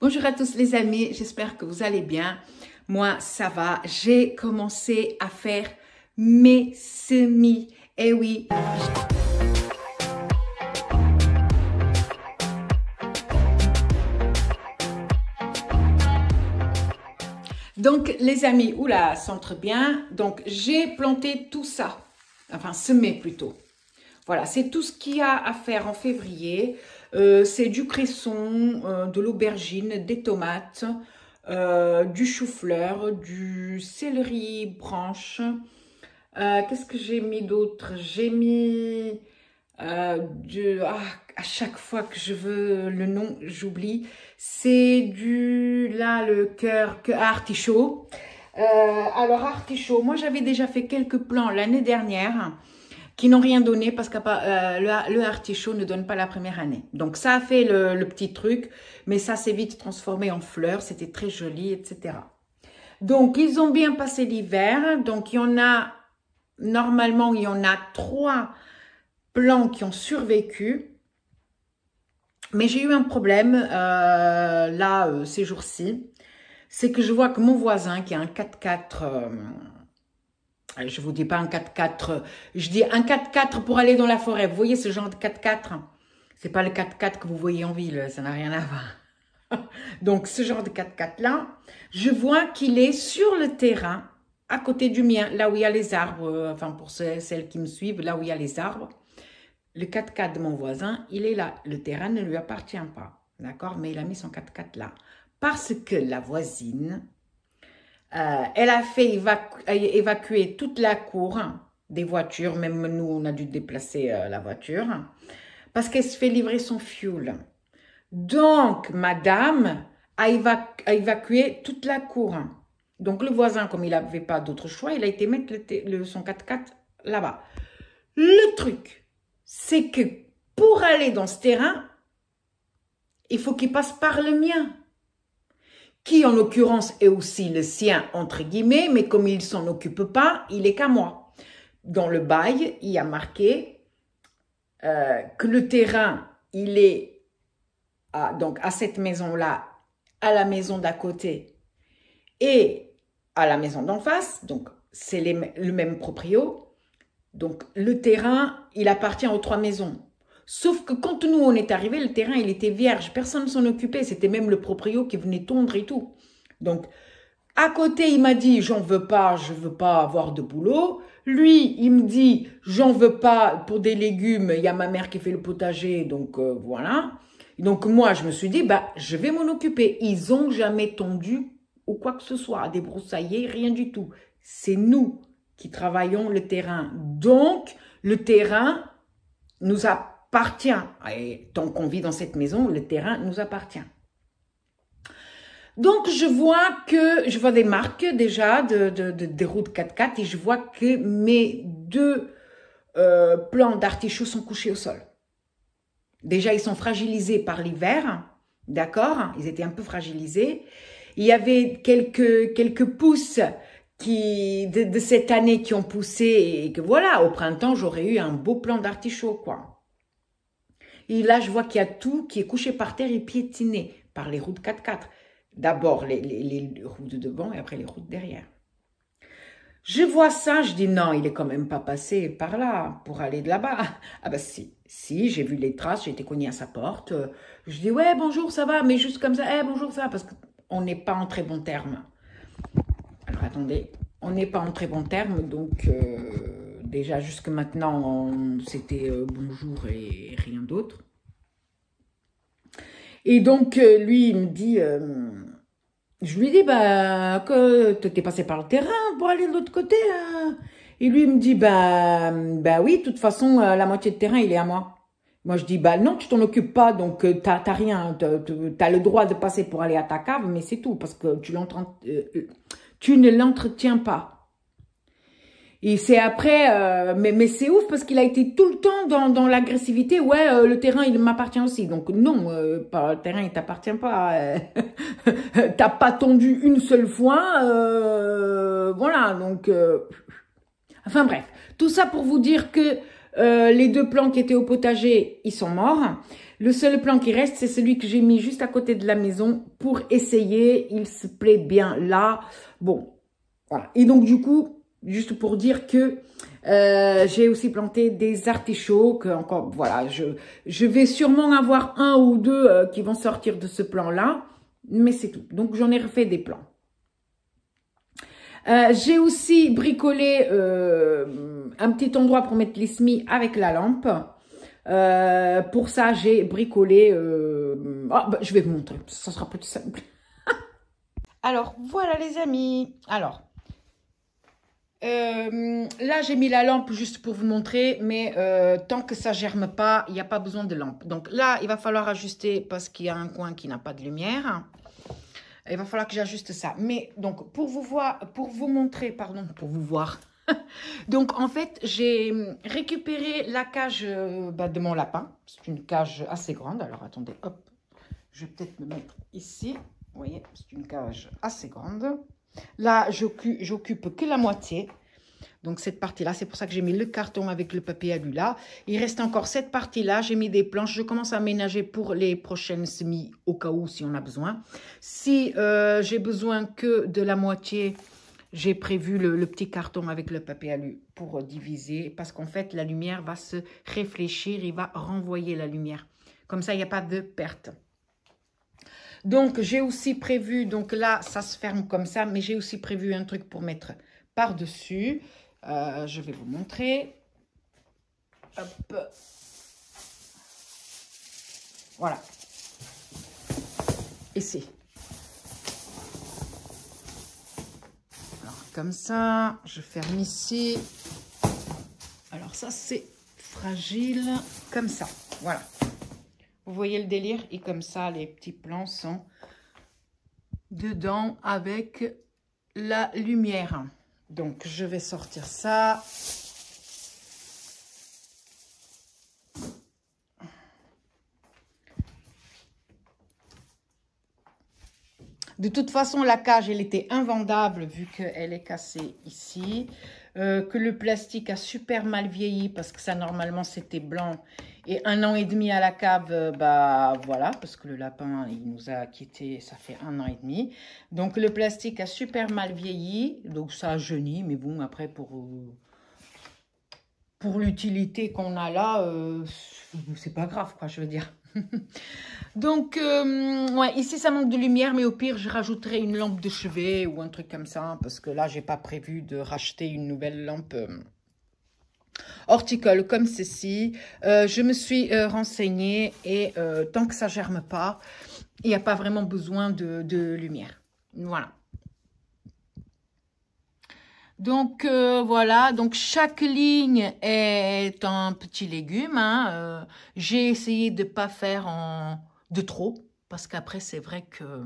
Bonjour à tous les amis, j'espère que vous allez bien. Moi, ça va. J'ai commencé à faire mes semis. Eh oui. Donc, les amis, oula, centre bien. Donc, j'ai planté tout ça. Enfin, semé plutôt. Voilà, c'est tout ce qu'il y a à faire en février. C'est du cresson, de l'aubergine, des tomates, du chou-fleur, du céleri branche. Qu'est-ce que j'ai mis d'autre? J'ai mis à chaque fois que je veux le nom, j'oublie. C'est le cœur artichaut. Alors artichaut, moi j'avais déjà fait quelques plants l'année dernière qui n'ont rien donné parce que le artichaut ne donne pas la première année. Donc ça a fait le petit truc, mais ça s'est vite transformé en fleurs, c'était très joli, etc. Donc ils ont bien passé l'hiver, donc il y en a, normalement il y en a 3 plants qui ont survécu, mais j'ai eu un problème ces jours-ci, c'est que je vois que mon voisin qui a un 4x4, je vous dis pas un 4x4, je dis un 4x4 pour aller dans la forêt. Vous voyez ce genre de 4x4? C'est pas le 4x4 que vous voyez en ville, ça n'a rien à voir. Donc ce genre de 4x4 là, je vois qu'il est sur le terrain, à côté du mien, là où il y a les arbres, enfin pour celles qui me suivent, là où il y a les arbres. Le 4x4 de mon voisin, il est là. Le terrain ne lui appartient pas, d'accord? Mais il a mis son 4x4 là. Parce que la voisine... elle a fait évacuer toute la cour des voitures, même nous on a dû déplacer la voiture, parce qu'elle se fait livrer son fioul. Donc madame a évacué toute la cour. Donc le voisin, comme il n'avait pas d'autre choix, il a été mettre son 4x4 là-bas. Le truc, c'est que pour aller dans ce terrain, il faut qu'il passe par le mien, qui en l'occurrence est aussi le sien, entre guillemets, mais comme il ne s'en occupe pas, il est qu'à moi. Dans le bail, il y a marqué que le terrain, il est donc à cette maison-là, à la maison d'à côté et à la maison d'en face, donc c'est le même proprio. Donc le terrain, il appartient aux 3 maisons. Sauf que quand nous, on est arrivé, le terrain, il était vierge. Personne ne s'en occupait. C'était même le proprio qui venait tondre et tout. Donc, à côté, il m'a dit, j'en veux pas, je veux pas avoir de boulot. Lui, il me dit, j'en veux pas pour des légumes. Il y a ma mère qui fait le potager, donc voilà. Donc, moi, je me suis dit, bah, je vais m'en occuper. Ils ont jamais tondu ou quoi que ce soit, débroussaillé, rien du tout. C'est nous qui travaillons le terrain. Donc, le terrain nous appartient. Et tant qu'on vit dans cette maison, le terrain nous appartient. Donc, je vois des marques déjà des routes 4x4 et je vois que mes 2 plants d'artichaut sont couchés au sol. Déjà, ils sont fragilisés par l'hiver, d'accord? Ils étaient un peu fragilisés. Il y avait quelques pousses de cette année qui ont poussé et que voilà, au printemps, j'aurais eu un beau plant d'artichaut, quoi. Et là, je vois qu'il y a tout qui est couché par terre et piétiné par les routes 4x4. D'abord les routes de devant et après les routes derrière. Je vois ça, je dis non, il est quand même pas passé par là pour aller de là-bas. Ah bah si, j'ai vu les traces, j'ai été cognée à sa porte. Je dis ouais, bonjour, ça va, mais juste comme ça, bonjour, ça va, parce qu'on n'est pas en très bon terme. Alors attendez, on n'est pas en très bon terme, donc... déjà, jusque maintenant, c'était bonjour et rien d'autre. Et donc, lui, il me dit, je lui dis, bah, que tu t'es passé par le terrain pour aller de l'autre côté, là. Et lui, il me dit, bah oui, de toute façon, la moitié de terrain, il est à moi. Moi, je dis, bah non, tu t'en occupes pas, donc t'as rien. T'as le droit de passer pour aller à ta cave, mais c'est tout, parce que tu ne l'entretiens pas. Et c'est après, mais c'est ouf parce qu'il a été tout le temps dans l'agressivité. Ouais, le terrain, il m'appartient aussi. Donc non, le terrain, il t'appartient pas. T'as pas tondu une seule fois. Voilà, donc... enfin bref, tout ça pour vous dire que les 2 plants qui étaient au potager, ils sont morts. Le seul plan qui reste, c'est celui que j'ai mis juste à côté de la maison pour essayer. Il se plaît bien là. Bon, voilà. Et donc, du coup, juste pour dire que j'ai aussi planté des artichauts. Que encore, voilà, je vais sûrement avoir un ou deux qui vont sortir de ce plan-là. Mais c'est tout. Donc, j'en ai refait des plans. J'ai aussi bricolé un petit endroit pour mettre les semis avec la lampe. Pour ça, j'ai bricolé... je vais vous montrer, ça sera plus simple. Alors, voilà les amis. Alors, là, j'ai mis la lampe juste pour vous montrer, mais tant que ça germe pas, il n'y a pas besoin de lampe. Donc là, il va falloir ajuster parce qu'il y a un coin qui n'a pas de lumière. Il va falloir que j'ajuste ça. Mais donc, pour vous montrer, pardon, pour vous voir. Donc, en fait, j'ai récupéré la cage de mon lapin. C'est une cage assez grande. Alors, attendez, hop. Je vais peut-être me mettre ici. Vous voyez, c'est une cage assez grande. Là, j'occupe que la moitié. Donc, cette partie-là, c'est pour ça que j'ai mis le carton avec le papier alu là. Il reste encore cette partie-là. J'ai mis des planches. Je commence à aménager pour les prochaines semis au cas où, si on a besoin. Si j'ai besoin que de la moitié, j'ai prévu le petit carton avec le papier alu pour diviser. Parce qu'en fait, la lumière va se réfléchir. Il va renvoyer la lumière. Comme ça, il n'y a pas de perte. Donc, j'ai aussi prévu, donc là, ça se ferme comme ça, mais j'ai aussi prévu un truc pour mettre par-dessus. Je vais vous montrer. Hop. Voilà. Ici. Alors, comme ça, je ferme ici. Alors, ça, c'est fragile, comme ça. Voilà. Vous voyez le délire? Et comme ça, les petits plants sont dedans avec la lumière. Donc, je vais sortir ça. De toute façon, la cage, elle était invendable vu qu'elle est cassée ici. Que le plastique a super mal vieilli parce que ça, normalement, c'était blanc. Et 1 an et demi à la cave, bah voilà, parce que le lapin, il nous a quittés, ça fait 1 an et demi. Donc, le plastique a super mal vieilli. Donc, ça a jauni, mais bon, après, pour l'utilité qu'on a là, c'est pas grave, quoi, je veux dire. Donc, ouais, ici, ça manque de lumière, mais au pire, je rajouterai une lampe de chevet ou un truc comme ça, parce que là, j'ai pas prévu de racheter une nouvelle lampe horticole comme ceci. Je me suis renseignée et tant que ça germe pas, il n'y a pas vraiment besoin de lumière. Voilà. Donc, voilà. Donc, chaque ligne est un petit légume. Hein. J'ai essayé de ne pas faire de trop. Parce qu'après, c'est vrai que...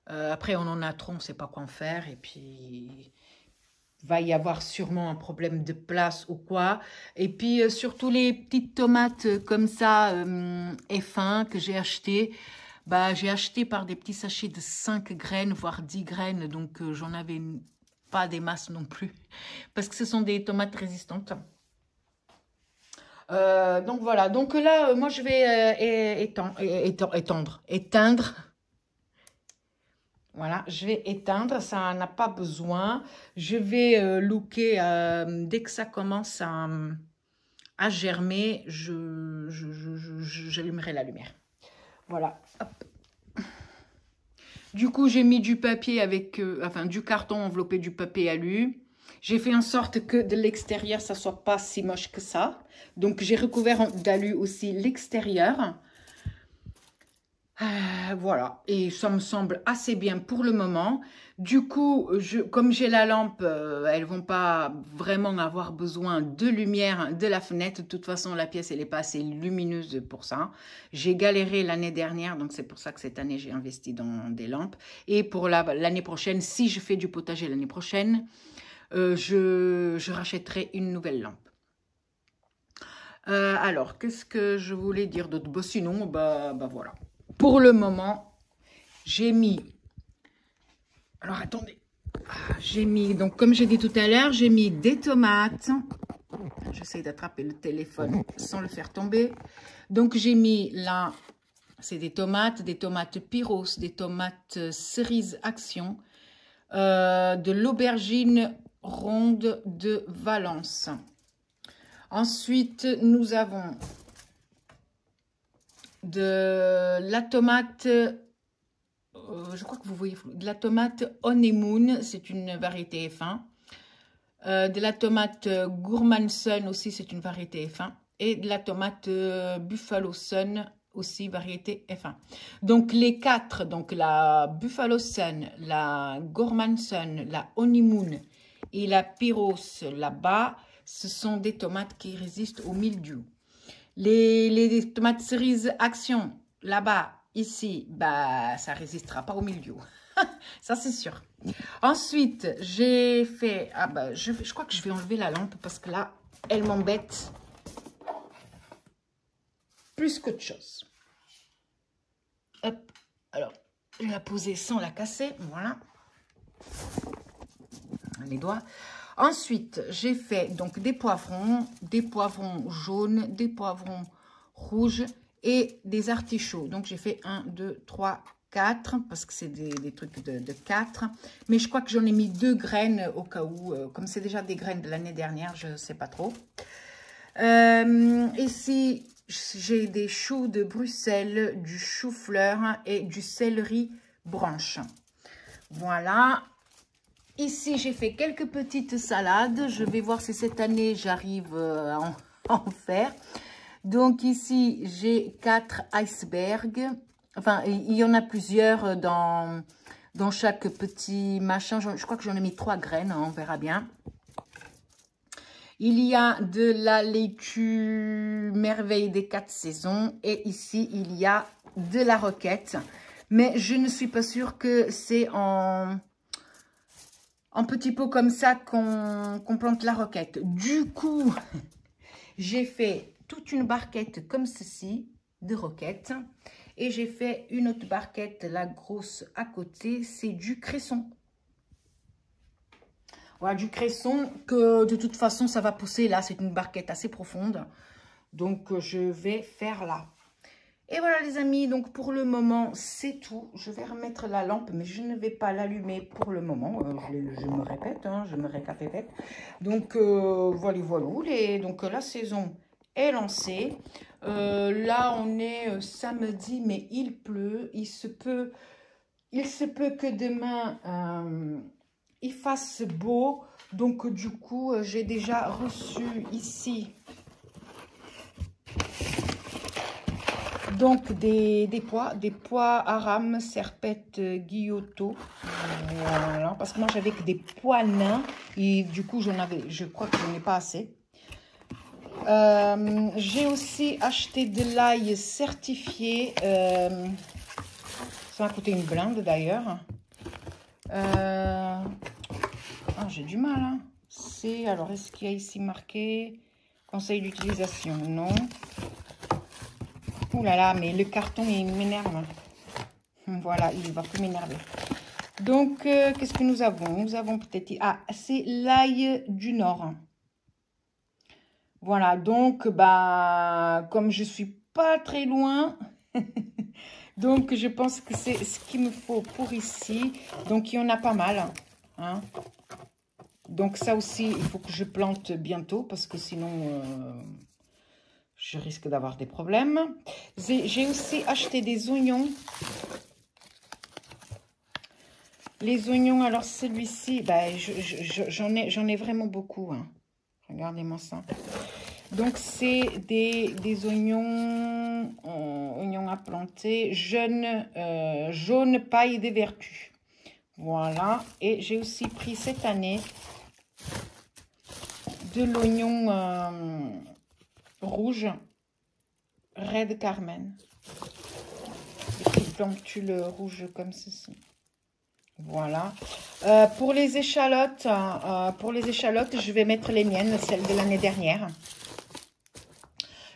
après, on en a trop, on ne sait pas quoi en faire. Et puis... va y avoir sûrement un problème de place ou quoi. Et puis, surtout les petites tomates comme ça, F1 que j'ai achetées. Bah, j'ai acheté par des petits sachets de 5 graines, voire 10 graines. Donc, j'en avais pas des masses non plus. Parce que ce sont des tomates résistantes. Donc, voilà. Donc là, moi, je vais éteindre. Voilà, je vais éteindre, ça n'a pas besoin. Je vais looker dès que ça commence à germer, j'allumerai la lumière. Voilà, hop. Du coup, j'ai mis du papier avec, du carton enveloppé du papier alu. J'ai fait en sorte que de l'extérieur, ça soit pas si moche que ça. Donc, j'ai recouvert d'alu aussi l'extérieur. Voilà, et ça me semble assez bien pour le moment. Du coup, comme j'ai la lampe, elles vont pas vraiment avoir besoin de lumière de la fenêtre. De toute façon, la pièce, elle n'est pas assez lumineuse pour ça. J'ai galéré l'année dernière, donc c'est pour ça que cette année, j'ai investi dans des lampes. Et pour l'année prochaine, si je fais du potager l'année prochaine, je rachèterai une nouvelle lampe. Alors, qu'est-ce que je voulais dire d'autre? Bah, sinon, bah voilà. Pour le moment, j'ai mis... Alors, attendez. J'ai mis... Donc, comme j'ai dit tout à l'heure, j'ai mis des tomates. J'essaie d'attraper le téléphone sans le faire tomber. Donc, j'ai mis là, c'est des tomates Pyros, des tomates cerises Action, de l'aubergine ronde de Valence. Ensuite, nous avons de la tomate, je crois que vous voyez, de la tomate Honeymoon, c'est une variété F1. De la tomate Gourmand Sun aussi, c'est une variété F1. Et de la tomate Buffalo Sun, aussi variété F1. Donc les quatre, donc la Buffalo Sun, la Gourmand Sun, la Honeymoon et la Pyros là-bas, ce sont des tomates qui résistent au mildiou. Les tomates cerises Action, là-bas, ici, bah, ça résistera pas au mildiou. Ça, c'est sûr. Ensuite, j'ai fait... Ah bah, je crois que je vais enlever la lampe parce que là, elle m'embête plus qu'autre chose. Hop. Alors, je vais la poser sans la casser. Voilà. Les doigts. Ensuite, j'ai fait donc des poivrons jaunes, des poivrons rouges et des artichauts. Donc, j'ai fait 1, 2, 3, 4 parce que c'est des trucs de 4. Mais je crois que j'en ai mis 2 graines au cas où. Comme c'est déjà des graines de l'année dernière, je ne sais pas trop. Ici, j'ai des choux de Bruxelles, du chou-fleur et du céleri branche. Voilà. Ici, j'ai fait quelques petites salades. Je vais voir si cette année, j'arrive à en faire. Donc ici, j'ai 4 icebergs. Enfin, il y en a plusieurs dans chaque petit machin. Je crois que j'en ai mis 3 graines, hein, on verra bien. Il y a de la laitue merveille des 4 saisons. Et ici, il y a de la roquette. Mais je ne suis pas sûre que c'est en petits pots comme ça qu'on plante la roquette. Du coup, j'ai fait toute une barquette comme ceci de roquette. Et j'ai fait une autre barquette, la grosse à côté, c'est du cresson. Voilà, du cresson que de toute façon, ça va pousser là. C'est une barquette assez profonde. Donc, je vais faire là. Et voilà les amis, donc pour le moment, c'est tout. Je vais remettre la lampe, mais je ne vais pas l'allumer pour le moment. Je me répète, hein, je me récapépète. Donc, voilà. Donc, la saison est lancée. Là, on est samedi, mais il pleut. Il se peut que demain, il fasse beau. Donc, du coup, j'ai déjà reçu ici... Donc, des pois Aram, Serpette, Guillotot. Voilà, parce que moi, j'avais que des pois nains. Et du coup, je crois que je n'en ai pas assez. J'ai aussi acheté de l'ail certifié. Ça m'a coûté une blinde d'ailleurs. J'ai du mal. Hein. Alors, est-ce qu'il y a ici marqué conseil d'utilisation? Non. Ouh là là, mais le carton, il m'énerve. Voilà, il va plus m'énerver. Donc, qu'est-ce que nous avons? Nous avons peut-être... Ah, c'est l'ail du Nord. Voilà, donc, bah, comme je suis pas très loin, donc je pense que c'est ce qu'il me faut pour ici. Donc, il y en a pas mal. Hein. Donc, ça aussi, il faut que je plante bientôt parce que sinon... je risque d'avoir des problèmes. J'ai aussi acheté des oignons. Les oignons, alors celui-ci, bah, j'en ai vraiment beaucoup. Hein. Regardez-moi ça. Donc, c'est des oignons, oignons à planter, jaune paille des vertus. Voilà. Et j'ai aussi pris cette année de l'oignon... rouge, Red Carmen, des petites plantules rouges comme ceci. Voilà. Pour les échalotes, je vais mettre les miennes, celles de l'année dernière.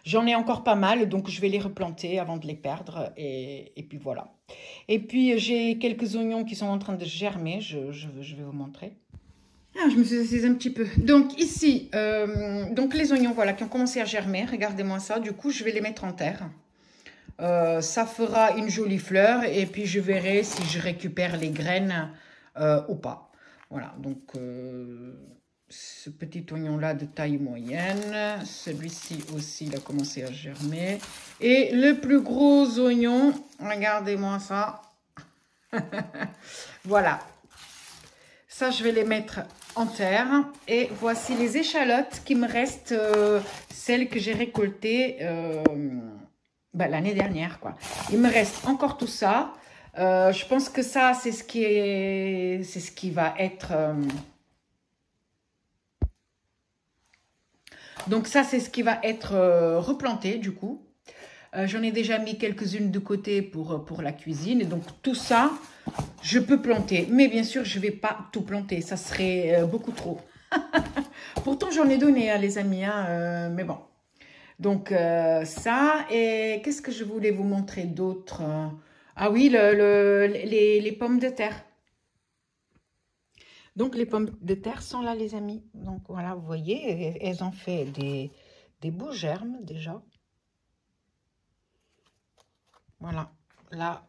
J'en ai encore pas mal, donc je vais les replanter avant de les perdre. Et puis voilà. Et puis j'ai quelques oignons qui sont en train de germer, je vais vous montrer. Ah, je me suis assise un petit peu. Donc ici, donc les oignons, voilà, qui ont commencé à germer. Regardez-moi ça. Du coup, je vais les mettre en terre. Ça fera une jolie fleur. Et puis, je verrai si je récupère les graines ou pas. Voilà, donc ce petit oignon-là de taille moyenne. Celui-ci aussi, il a commencé à germer. Et le plus gros oignon, regardez-moi ça. Voilà. Ça, je vais les mettre en terre. Et voici les échalotes qui me restent, celles que j'ai récoltées l'année dernière, quoi. Il me reste encore tout ça. Je pense que ça, c'est ce qui va être... donc ça, c'est ce qui va être replanté, du coup. J'en ai déjà mis quelques-unes de côté pour la cuisine. Et donc, tout ça, je peux planter. Mais bien sûr, je ne vais pas tout planter. Ça serait beaucoup trop. Pourtant, j'en ai donné, hein, les amis. Hein, mais bon. Donc, ça. Et qu'est-ce que je voulais vous montrer d'autre? Ah oui, les pommes de terre. Donc, les pommes de terre sont là, les amis. Donc, voilà, vous voyez, elles ont fait des beaux germes déjà. Voilà, là,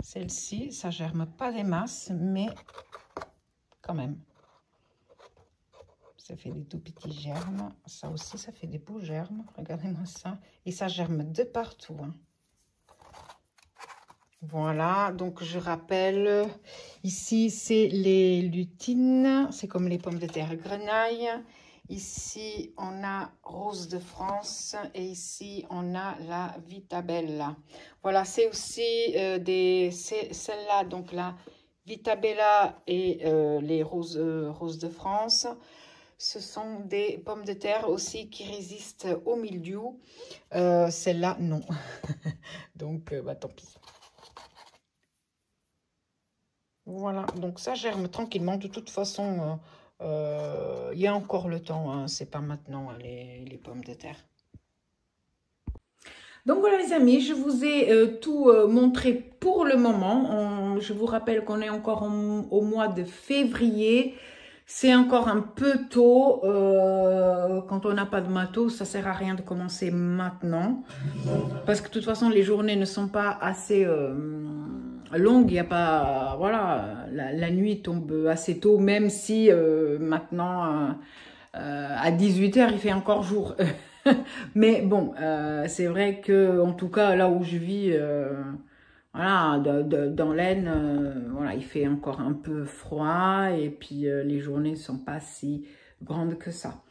celle-ci, ça germe pas des masses, mais quand même. Ça fait des tout petits germes. Ça aussi, ça fait des beaux germes. Regardez-moi ça. Et ça germe de partout. Hein. Voilà, donc je rappelle, ici, c'est les lutines. C'est comme les pommes de terre grenaille. Ici, on a Rose de France et ici, on a la Vitabella. Voilà, c'est aussi celle-là, donc la Vitabella et les roses de France. Ce sont des pommes de terre aussi qui résistent au mildiou. Celle-là, non. Donc, tant pis. Voilà, donc ça germe tranquillement. De toute façon, il y a encore le temps. Hein, c'est pas maintenant, hein, les pommes de terre. Donc voilà les amis, je vous ai tout montré pour le moment. Je vous rappelle qu'on est encore au mois de février. C'est encore un peu tôt. Quand on n'a pas de matos, ça sert à rien de commencer maintenant. Parce que de toute façon, les journées ne sont pas assez longues. Il n'y a pas... Voilà, la nuit tombe assez tôt, même si maintenant, à 18 h, il fait encore jour. Mais bon, c'est vrai que, en tout cas, là où je vis, voilà, dans l'Aisne, voilà, il fait encore un peu froid et puis les journées ne sont pas si grandes que ça.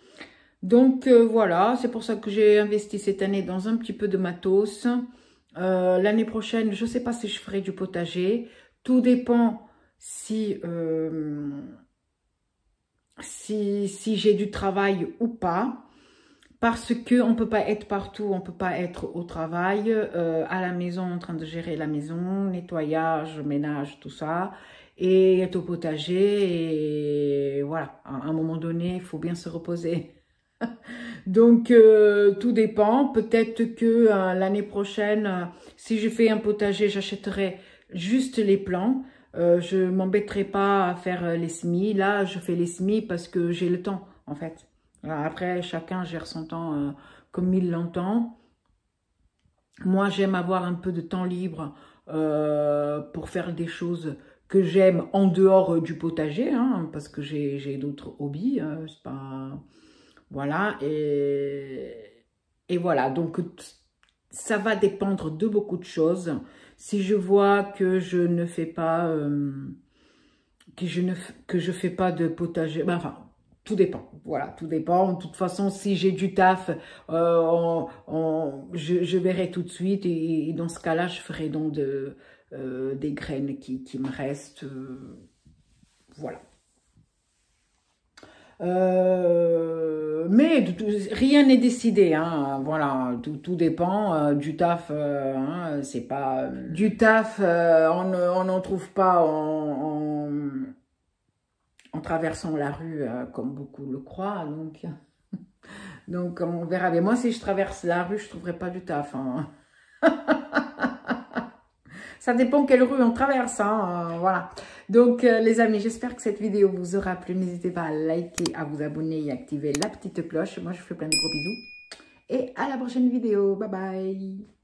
Donc voilà, c'est pour ça que j'ai investi cette année dans un petit peu de matos. L'année prochaine, je ne sais pas si je ferai du potager. Tout dépend si j'ai du travail ou pas. Parce qu'on ne peut pas être partout, on ne peut pas être au travail, à la maison, en train de gérer la maison, nettoyage, ménage, tout ça, et être au potager, et voilà, à un moment donné, il faut bien se reposer. Donc, tout dépend, peut-être que l'année prochaine, si je fais un potager, j'achèterai juste les plants, je ne m'embêterai pas à faire les semis, là, je fais les semis parce que j'ai le temps, en fait. Après, chacun gère son temps comme il l'entend. Moi, j'aime avoir un peu de temps libre pour faire des choses que j'aime en dehors du potager, hein, parce que j'ai d'autres hobbies. C'est pas... Voilà, et voilà. Donc, ça va dépendre de beaucoup de choses. Si je vois que je ne fais pas... que je fais pas de potager... Ben, enfin... Tout dépend, voilà, tout dépend. De toute façon, si j'ai du taf, je verrai tout de suite et dans ce cas-là, je ferai donc des graines qui me restent. Voilà. Mais rien n'est décidé, hein, voilà, tout dépend du taf, hein, c'est pas... Du taf, on n'en trouve pas en traversant la rue, comme beaucoup le croient, donc on verra bien. Moi, si je traverse la rue, je ne trouverai pas du taf. Hein. Ça dépend quelle rue on traverse, hein, voilà. Donc, les amis, j'espère que cette vidéo vous aura plu. N'hésitez pas à liker, à vous abonner et activer la petite cloche. Moi, je vous fais plein de gros bisous. Et à la prochaine vidéo. Bye bye.